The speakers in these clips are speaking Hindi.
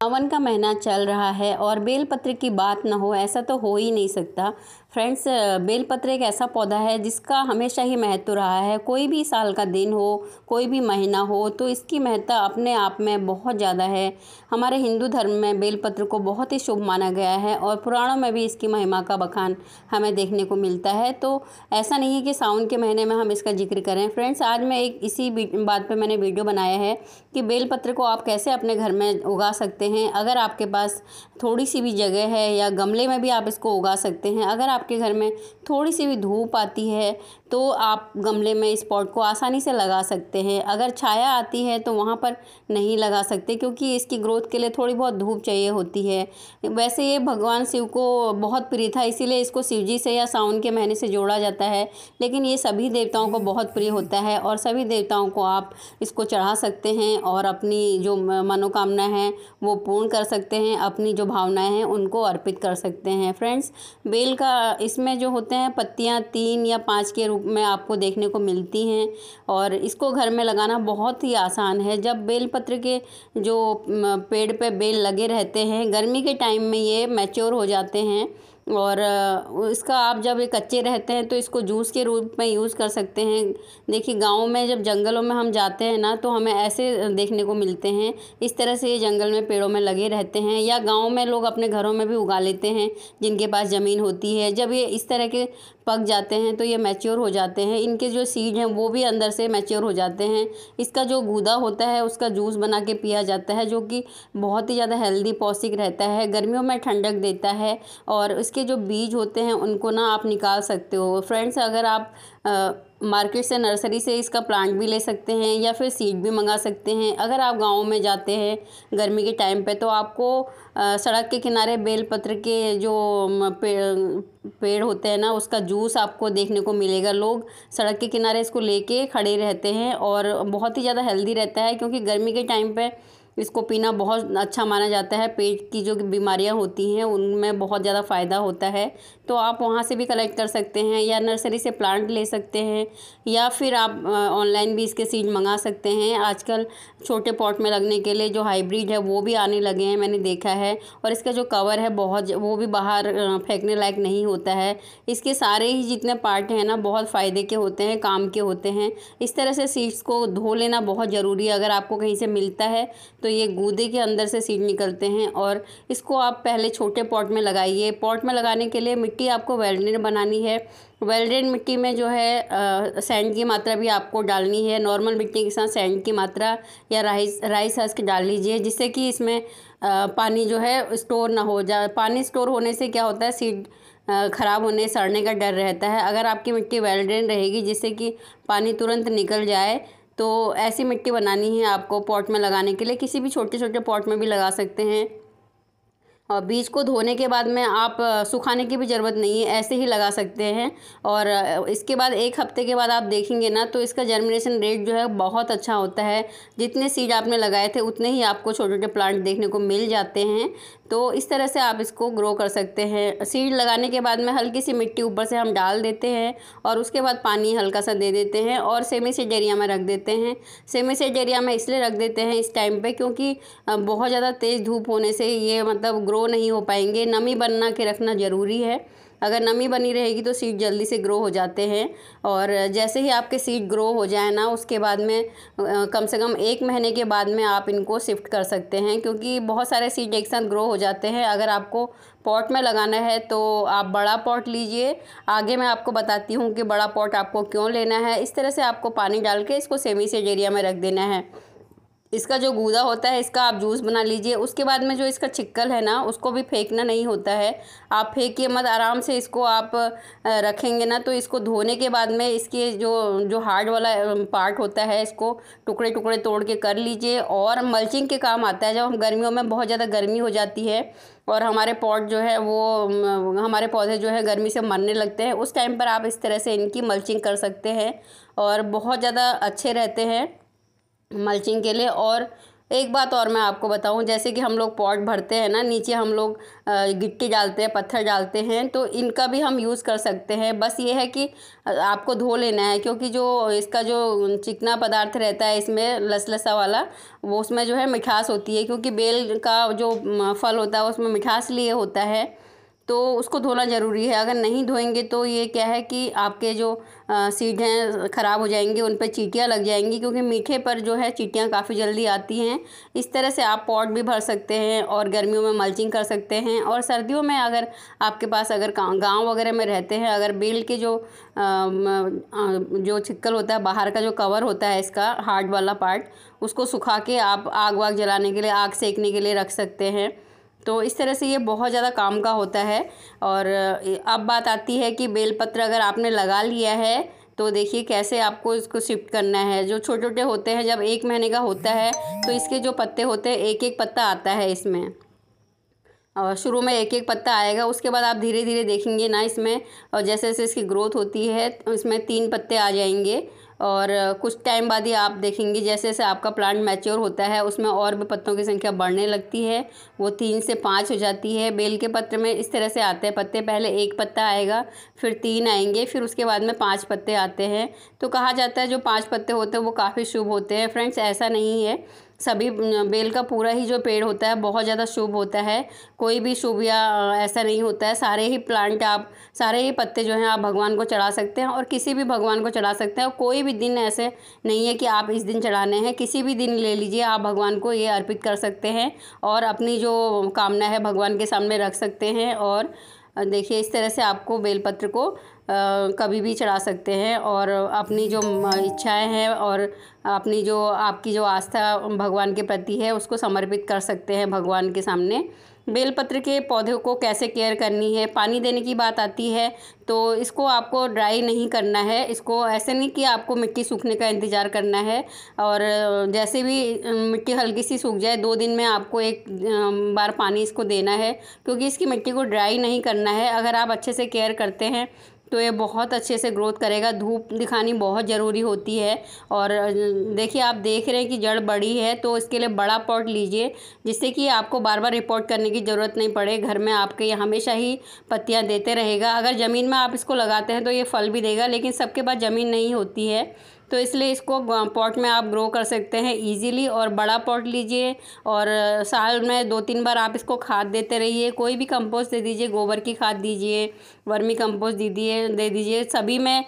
सावन का महीना चल रहा है और बेलपत्र की बात ना हो ऐसा तो हो ही नहीं सकता। फ्रेंड्स, बेलपत्र एक ऐसा पौधा है जिसका हमेशा ही महत्व रहा है। कोई भी साल का दिन हो, कोई भी महीना हो, तो इसकी महत्ता अपने आप में बहुत ज़्यादा है। हमारे हिंदू धर्म में बेलपत्र को बहुत ही शुभ माना गया है और पुराणों में भी इसकी महिमा का बखान हमें देखने को मिलता है। तो ऐसा नहीं है कि सावन के महीने में हम इसका जिक्र करें। फ्रेंड्स, आज मैं एक इसी बात पर मैंने वीडियो बनाया है कि बेलपत्र को आप कैसे अपने घर में उगा सकते हैं। अगर आपके पास थोड़ी सी भी जगह है या गमले में भी आप इसको उगा सकते हैं। अगर आपके घर में थोड़ी सी भी धूप आती है तो आप गमले में इस पॉट को आसानी से लगा सकते हैं। अगर छाया आती है तो वहाँ पर नहीं लगा सकते, क्योंकि इसकी ग्रोथ के लिए थोड़ी बहुत धूप चाहिए होती है। वैसे ये भगवान शिव को बहुत प्रिय था, इसीलिए इसको शिवजी से या सावन के महीने से जोड़ा जाता है। लेकिन ये सभी देवताओं को बहुत प्रिय होता है और सभी देवताओं को आप इसको चढ़ा सकते हैं और अपनी जो मनोकामना है वो पूर्ण कर सकते हैं, अपनी जो भावनाएं हैं उनको अर्पित कर सकते हैं। फ्रेंड्स, बेल का इसमें जो होते हैं पत्तियां 3 या 5 के रूप में आपको देखने को मिलती हैं और इसको घर में लगाना बहुत ही आसान है। जब बेलपत्र के जो पेड़ पे बेल लगे रहते हैं, गर्मी के टाइम में ये मैच्योर हो जाते हैं और इसका आप जब ये कच्चे रहते हैं तो इसको जूस के रूप में यूज़ कर सकते हैं। देखिए, गाँव में जब जंगलों में हम जाते हैं ना, तो हमें ऐसे देखने को मिलते हैं। इस तरह से ये जंगल में पेड़ों में लगे रहते हैं, या गाँव में लोग अपने घरों में भी उगा लेते हैं जिनके पास ज़मीन होती है। जब ये इस तरह के पक जाते हैं तो ये मैच्योर हो जाते हैं। इनके जो सीड हैं वो भी अंदर से मैच्योर हो जाते हैं। इसका जो गूदा होता है उसका जूस बना के पिया जाता है, जो कि बहुत ही ज़्यादा हेल्दी पौष्टिक रहता है, गर्मियों में ठंडक देता है। और इसके जो बीज होते हैं उनको ना आप निकाल सकते हो। फ्रेंड्स, अगर आप मार्केट से, नर्सरी से इसका प्लांट भी ले सकते हैं या फिर सीड भी मंगा सकते हैं। अगर आप गाँव में जाते हैं गर्मी के टाइम पे तो आपको सड़क के किनारे बेलपत्र के जो पेड़ होते हैं ना, उसका जूस आपको देखने को मिलेगा। लोग सड़क के किनारे इसको लेके खड़े रहते हैं और बहुत ही ज़्यादा हेल्दी रहता है, क्योंकि गर्मी के टाइम पे इसको पीना बहुत अच्छा माना जाता है। पेट की जो बीमारियां होती हैं उनमें बहुत ज़्यादा फ़ायदा होता है। तो आप वहाँ से भी कलेक्ट कर सकते हैं या नर्सरी से प्लांट ले सकते हैं, या फिर आप ऑनलाइन भी इसके सीड मंगा सकते हैं। आजकल छोटे पॉट में लगने के लिए जो हाइब्रिड है वो भी आने लगे हैं, मैंने देखा है। और इसका जो कवर है वो भी बाहर फेंकने लायक नहीं होता है। इसके सारे ही जितने पार्ट हैं ना बहुत फ़ायदे के होते हैं, काम के होते हैं। इस तरह से सीड्स को धो लेना बहुत ज़रूरी है। अगर आपको कहीं से मिलता है तो ये गूदे के अंदर से सीड निकलते हैं और इसको आप पहले छोटे पॉट में लगाइए। पॉट में लगाने के लिए मिट्टी आपको वेल्डेड बनानी है। वेल्डेड मिट्टी में जो है सैंड की मात्रा भी आपको डालनी है। नॉर्मल मिट्टी के साथ सैंड की मात्रा या राइस हस्क डाल लीजिए, जिससे कि इसमें पानी जो है स्टोर ना हो जाए। पानी स्टोर होने से क्या होता है, सीड ख़राब होने, सड़ने का डर रहता है। अगर आपकी मिट्टी वेल्डेड रहेगी जिससे कि पानी तुरंत निकल जाए, तो ऐसी मिट्टी बनानी है आपको पॉट में लगाने के लिए। किसी भी छोटे छोटे पॉट में भी लगा सकते हैं। और बीज को धोने के बाद में आप सुखाने की भी ज़रूरत नहीं है, ऐसे ही लगा सकते हैं। और इसके बाद 1 हफ्ते के बाद आप देखेंगे ना तो इसका जर्मिनेशन रेट जो है बहुत अच्छा होता है। जितने सीड आपने लगाए थे उतने ही आपको छोटे छोटे प्लांट देखने को मिल जाते हैं। तो इस तरह से आप इसको ग्रो कर सकते हैं। सीड लगाने के बाद में हल्की सी मिट्टी ऊपर से हम डाल देते हैं और उसके बाद पानी हल्का सा दे देते हैं और सेमी सीड एरिया में रख देते हैं। सेमी सीड एरिया में इसलिए रख देते हैं इस टाइम पे, क्योंकि बहुत ज़्यादा तेज़ धूप होने से ये मतलब ग्रो नहीं हो पाएंगे। नमी बना के रखना ज़रूरी है। अगर नमी बनी रहेगी तो सीड जल्दी से ग्रो हो जाते हैं। और जैसे ही आपके सीड ग्रो हो जाए ना, उसके बाद में कम से कम 1 महीने के बाद में आप इनको शिफ्ट कर सकते हैं, क्योंकि बहुत सारे सीड एक साथ ग्रो हो जाते हैं। अगर आपको पॉट में लगाना है तो आप बड़ा पॉट लीजिए। आगे मैं आपको बताती हूँ कि बड़ा पॉट आपको क्यों लेना है। इस तरह से आपको पानी डाल के इसको सेमी सीड एरिया में रख देना है। इसका जो गूदा होता है इसका आप जूस बना लीजिए। उसके बाद में जो इसका छिक्कल है ना, उसको भी फेंकना नहीं होता है। आप फेंकिए मत, आराम से इसको आप रखेंगे ना तो इसको धोने के बाद में इसके जो हार्ड वाला पार्ट होता है इसको टुकड़े टुकड़े तोड़ के कर लीजिए। और मल्चिंग के काम आता है। जब हम गर्मियों में बहुत ज़्यादा गर्मी हो जाती है और हमारे पॉट जो है वो हमारे पौधे जो है गर्मी से मरने लगते हैं, उस टाइम पर आप इस तरह से इनकी मल्चिंग कर सकते हैं और बहुत ज़्यादा अच्छे रहते हैं मल्चिंग के लिए। और एक बात और मैं आपको बताऊं, जैसे कि हम लोग पॉट भरते हैं ना, नीचे हम लोग गिट्टी डालते हैं, पत्थर डालते हैं, तो इनका भी हम यूज़ कर सकते हैं। बस ये है कि आपको धो लेना है, क्योंकि जो इसका जो चिकना पदार्थ रहता है इसमें लसलसा वाला, वो उसमें जो है मिठास होती है, क्योंकि बेल का जो फल होता है उसमें मिठास लिए होता है, तो उसको धोना ज़रूरी है। अगर नहीं धोएंगे तो ये क्या है कि आपके जो सीड हैं ख़राब हो जाएंगे, उन पर चींटियाँ लग जाएंगी, क्योंकि मीठे पर जो है चींटियाँ काफ़ी जल्दी आती हैं। इस तरह से आप पॉट भी भर सकते हैं और गर्मियों में मल्चिंग कर सकते हैं। और सर्दियों में अगर आपके पास अगर गांव वगैरह में रहते हैं, अगर बेल के जो छिक्कल होता है, बाहर का जो कवर होता है इसका हार्ड वाला पार्ट, उसको सुखा के आप आग वाग जलाने के लिए, आग सेकने के लिए रख सकते हैं। तो इस तरह से ये बहुत ज़्यादा काम का होता है। और अब बात आती है कि बेलपत्र अगर आपने लगा लिया है तो देखिए कैसे आपको इसको शिफ्ट करना है। जो छोटे छोटे होते हैं, जब 1 महीने का होता है तो इसके जो पत्ते होते हैं, एक एक पत्ता आता है इसमें, और शुरू में एक एक पत्ता आएगा, उसके बाद आप धीरे धीरे देखेंगे ना इसमें, और जैसे जैसे इसकी ग्रोथ होती है इसमें 3 पत्ते आ जाएंगे। और कुछ टाइम बाद ही आप देखेंगे जैसे जैसे आपका प्लांट मैच्योर होता है उसमें और भी पत्तों की संख्या बढ़ने लगती है, वो 3 से 5 हो जाती है। बेल के पत्र में इस तरह से आते हैं पत्ते, पहले 1 पत्ता आएगा, फिर 3 आएंगे, फिर उसके बाद में 5 पत्ते आते हैं। तो कहा जाता है जो 5 पत्ते होते हैं वो काफ़ी शुभ होते हैं। फ्रेंड्स, ऐसा नहीं है, सभी बेल का पूरा ही जो पेड़ होता है बहुत ज़्यादा शुभ होता है। कोई भी शुभ या ऐसा नहीं होता है। सारे ही प्लांट आप, सारे ही पत्ते जो हैं आप भगवान को चढ़ा सकते हैं, और किसी भी भगवान को चढ़ा सकते हैं। और कोई भी दिन ऐसे नहीं है कि आप इस दिन चढ़ाने हैं, किसी भी दिन ले लीजिए, आप भगवान को ये अर्पित कर सकते हैं और अपनी जो कामना है भगवान के सामने रख सकते हैं। और देखिए इस तरह से आपको बेलपत्र को कभी भी चढ़ा सकते हैं, और अपनी जो इच्छाएं हैं और अपनी जो आपकी जो आस्था भगवान के प्रति है उसको समर्पित कर सकते हैं भगवान के सामने। बेलपत्र के पौधे को कैसे केयर करनी है, पानी देने की बात आती है तो इसको आपको ड्राई नहीं करना है। इसको ऐसे नहीं कि आपको मिट्टी सूखने का इंतज़ार करना है, और जैसे भी मिट्टी हल्की सी सूख जाए 2 दिन में आपको एक बार पानी इसको देना है, क्योंकि इसकी मिट्टी को ड्राई नहीं करना है। अगर आप अच्छे से केयर करते हैं तो ये बहुत अच्छे से ग्रोथ करेगा। धूप दिखानी बहुत ज़रूरी होती है। और देखिए आप देख रहे हैं कि जड़ बड़ी है, तो इसके लिए बड़ा पॉट लीजिए, जिससे कि आपको बार बार रिपोर्ट करने की ज़रूरत नहीं पड़े। घर में आपके ये हमेशा ही पत्तियां देते रहेगा। अगर ज़मीन में आप इसको लगाते हैं तो ये फल भी देगा, लेकिन सबके पास ज़मीन नहीं होती है, तो इसलिए इसको पॉट में आप ग्रो कर सकते हैं इजीली। और बड़ा पॉट लीजिए, और साल में 2-3 बार आप इसको खाद देते रहिए। कोई भी कंपोस्ट दे दीजिए, गोबर की खाद दीजिए, वर्मी कंपोस्ट दे दीजिए, सभी में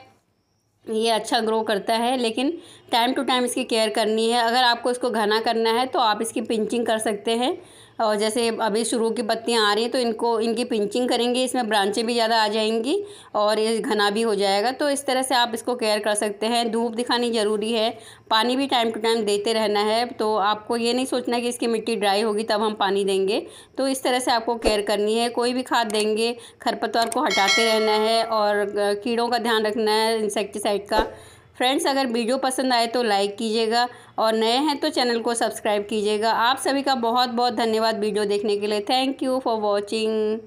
ये अच्छा ग्रो करता है। लेकिन टाइम टू टाइम इसकी केयर करनी है। अगर आपको इसको घना करना है तो आप इसकी पिंचिंग कर सकते हैं, और जैसे अभी शुरू की पत्तियां आ रही हैं तो इनकी पिंचिंग करेंगे, इसमें ब्रांचें भी ज़्यादा आ जाएंगी और ये घना भी हो जाएगा। तो इस तरह से आप इसको केयर कर सकते हैं। धूप दिखानी ज़रूरी है, पानी भी टाइम टू टाइम देते रहना है। तो आपको ये नहीं सोचना कि इसकी मिट्टी ड्राई होगी तब हम पानी देंगे, तो इस तरह से आपको केयर करनी है। कोई भी खाद देंगे, खरपतवार को हटाते रहना है, और कीड़ों का ध्यान रखना है, इंसेक्टिसाइड का। फ्रेंड्स, अगर वीडियो पसंद आए तो लाइक कीजिएगा, और नए हैं तो चैनल को सब्सक्राइब कीजिएगा। आप सभी का बहुत बहुत धन्यवाद वीडियो देखने के लिए। Thank you for watching.